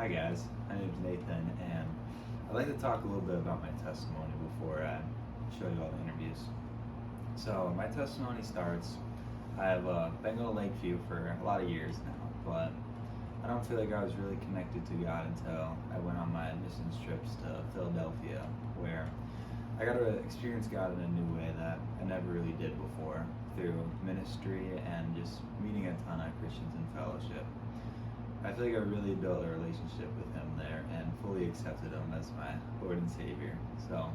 Hi guys, my name is Nathan, and I'd like to talk a little bit about my testimony before I show you all the interviews. So my testimony starts, I've been going to Lakeview for a lot of years now, but I don't feel like I was really connected to God until I went on my missions trips to Philadelphia, where I got to experience God in a new way that I never really did before, through ministry and just meeting a ton of Christians in fellowship. I feel like I really built a relationship with him there and fully accepted him as my Lord and Savior. So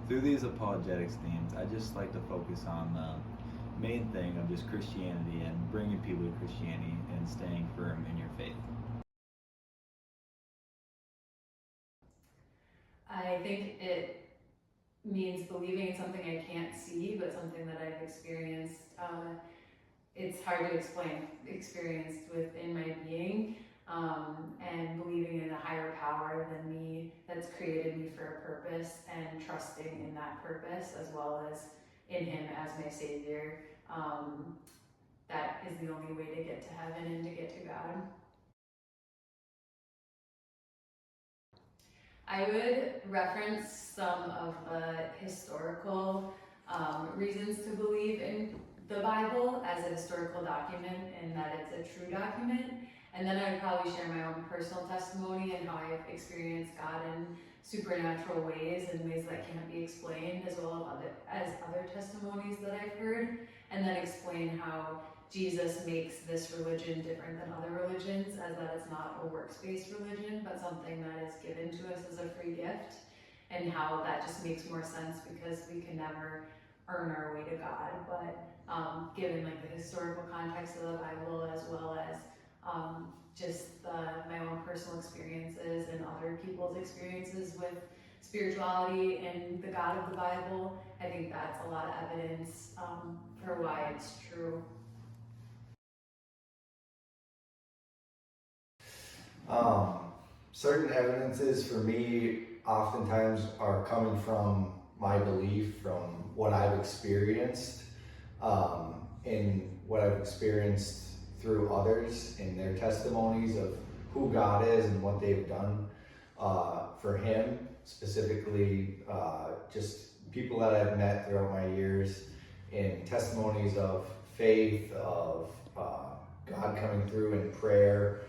through these apologetics themes, I just like to focus on the main thing of just Christianity and bringing people to Christianity and staying firm in your faith. I think it means believing in something I can't see, but something that I've experienced. It's hard to explain, experienced within my being, and believing in a higher power than me that's created me for a purpose, and trusting in that purpose as well as in Him as my Savior. That is the only way to get to heaven and to get to God. I would reference some of the historical reasons to believe in the Bible as a historical document and that it's a true document. And then I would probably share my own personal testimony and how I've experienced God in supernatural ways and ways that can't be explained, as well as other testimonies that I've heard, and then explain how Jesus makes this religion different than other religions, as that it's not a works-based religion, but something that is given to us as a free gift, and how that just makes more sense because we can never earn our way to God. But given like the historical context of the Bible, as well as my own personal experiences and other people's experiences with spirituality and the God of the Bible, I think that's a lot of evidence for why it's true. Certain evidences for me oftentimes are coming from my belief, from what I've experienced, in what I've experienced through others in their testimonies of who God is and what they've done for Him, specifically just people that I've met throughout my years, in testimonies of faith, of God coming through in prayer,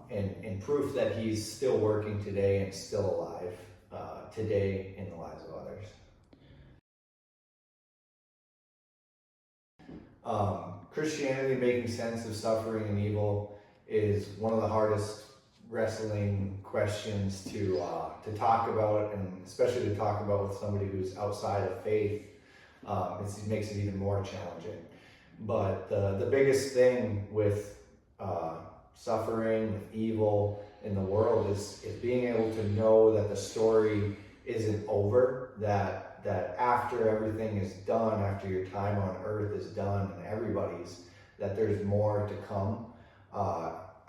and proof that He's still working today and still alive today in the lives of others. Christianity making sense of suffering and evil is one of the hardest wrestling questions to talk about, and especially to talk about with somebody who's outside of faith. It makes it even more challenging. But the biggest thing with suffering, with evil in the world is being able to know that the story isn't over, that after everything is done, after your time on earth is done, and everybody's, that there's more to come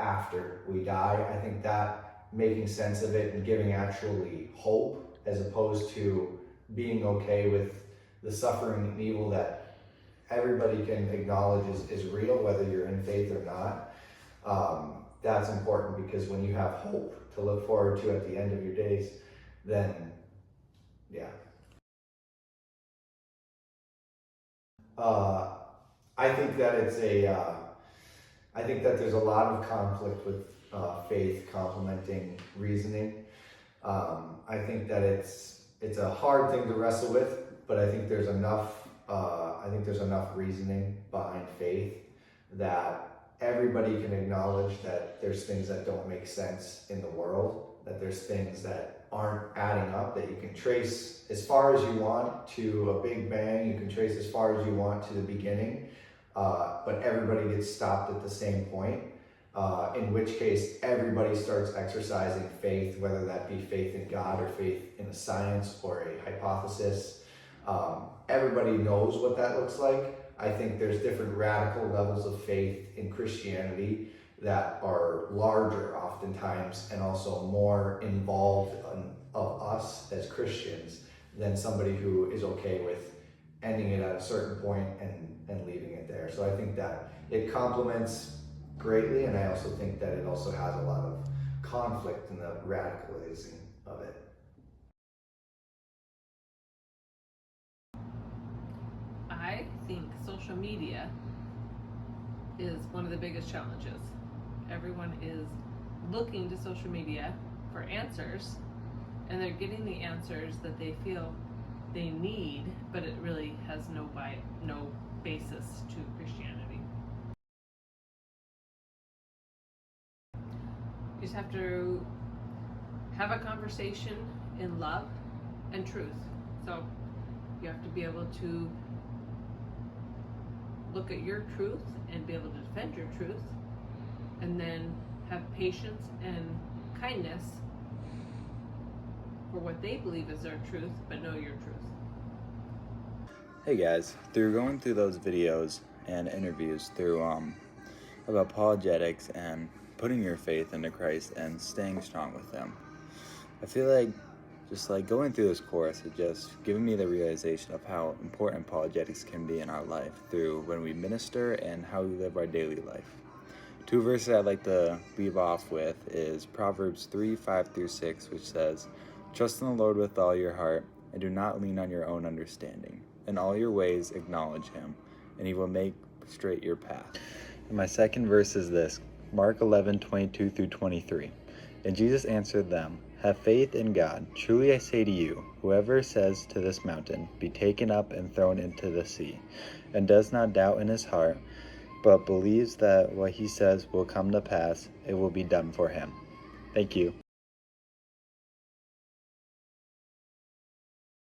after we die. I think that making sense of it and giving actually hope, as opposed to being okay with the suffering and evil that everybody can acknowledge is real, whether you're in faith or not. That's important, because when you have hope to look forward to at the end of your days, then yeah. I think that I think that there's a lot of conflict with faith complementing reasoning. I think that it's a hard thing to wrestle with, but I think there's enough reasoning behind faith that everybody can acknowledge that there's things that don't make sense in the world, that there's things that aren't adding up, that you can trace as far as you want to a big bang, you can trace as far as you want to the beginning, but everybody gets stopped at the same point, in which case everybody starts exercising faith, whether that be faith in God or faith in a science or a hypothesis. Everybody knows what that looks like. I think there's different radical levels of faith in Christianity that are larger oftentimes and also more involved of us as Christians than somebody who is okay with ending it at a certain point and leaving it there. So I think that it complements greatly, and I also think that it also has a lot of conflict and the radicalizing of it. I think social media is one of the biggest challenges. Everyone is looking to social media for answers, and they're getting the answers that they feel they need, but it really has no basis to Christianity. You just have to have a conversation in love and truth. So you have to be able to look at your truth and be able to defend your truth, and then have patience and kindness for what they believe is their truth, but know your truth. Hey guys, through going through those videos and interviews through about apologetics and putting your faith into Christ and staying strong with Him, I feel like just like going through this course, it just giving me the realization of how important apologetics can be in our life through when we minister and how we live our daily life. 2 verses I'd like to leave off with is Proverbs 3:5-6, which says, "Trust in the Lord with all your heart, and do not lean on your own understanding. In all your ways acknowledge Him, and He will make straight your path." And my second verse is this, Mark 11:22-23. And Jesus answered them, "Have faith in God. Truly I say to you, whoever says to this mountain, 'Be taken up and thrown into the sea,' and does not doubt in his heart, but believes that what he says will come to pass, it will be done for him." Thank you.